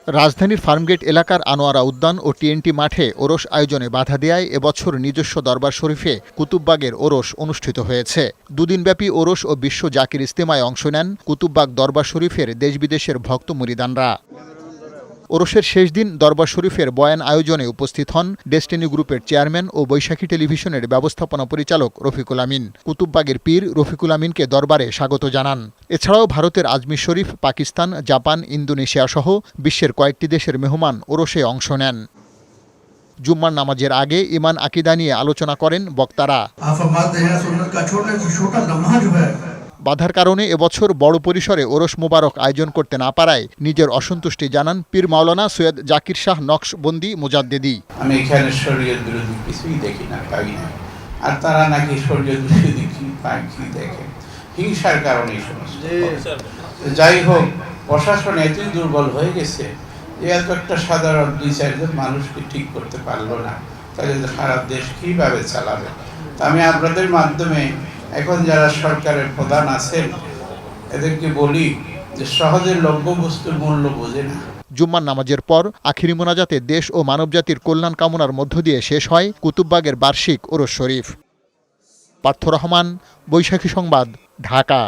রাজধানীর ফার্মগেট এলাকার আনোয়ারা উদ্যান ও টিএনটি মাঠে ওরস আয়োজনে বাধা দেয়ায় এবছর নিজস্ব দরবার শরীফে কুতুববাগের ওরস অনুষ্ঠিত হয়েছে। দুদিনব্যাপী ওরস ও বিশ্ব জাকির ইজতেমায় অংশ নেন কুতুববাগ দরবার শরীফের দেশ বিদেশের ভক্ত মুরিদানরা। ওরসের শেষ দিন দরবার শরীফের বয়ান আয়োজনে উপস্থিত হন ডেস্টিনি গ্রুপের চেয়ারম্যান ও বৈশাখী টেলিভিশনের ব্যবস্থাপনা পরিচালক রফিকুল আমিন। কুতুববাগের পীর রফিকুল আমিনকে দরবারে স্বাগত জানান। এছাড়াও ভারতের আজমির শরীফ, পাকিস্তান, জাপান, ইন্দোনেশিয়া সহ বিশ্বের কয়েকটি দেশের মেহমান ওরসে অংশ নেন। জুম্মার নামাজের আগে ইমান আকিদা নিয়ে আলোচনা করেন বক্তারা। বাধার কারণে এবছর বড় পরিসরে ওরস মোবারক আয়োজন করতে না পারায় নিজের অসন্তুষ্টি জানান পীর মাওলানা সৈয়দ জাকির শাহ নকশবন্দি মুজাদ্দেদি। আমি এখানে শরীয়ত বিরোধী কিছুই দেখি না, পাই না। আর তারা নাকি শরীয়ত বিরোধী কি পায় কি দেখে, হিংসার কারণে এই সমস্ত। যাই হোক, প্রশাসন এতই দুর্বল হয়ে গেছে যে এত একটা সাধারণ 2-4 মানুষকে ঠিক করতে পারলো না, তাহলে সারা দেশ কিভাবে চালাবে? আমি আপনাদের মাধ্যমে এখন যারা সরকারের প্রধান আছেন এদেরকে বলি যে সহজে লক্ষ্যবস্তুর মূল্য বোঝে না। জুম্মার নামাজের পর আখিরি মোনাজাতে দেশ ও মানবজাতির কল্যাণ কামনার মধ্য দিয়ে শেষ হয় কুতুববাগের বার্ষিক ওরস শরীফ। পার্থ রহমান, বৈশাখী সংবাদ, ঢাকা।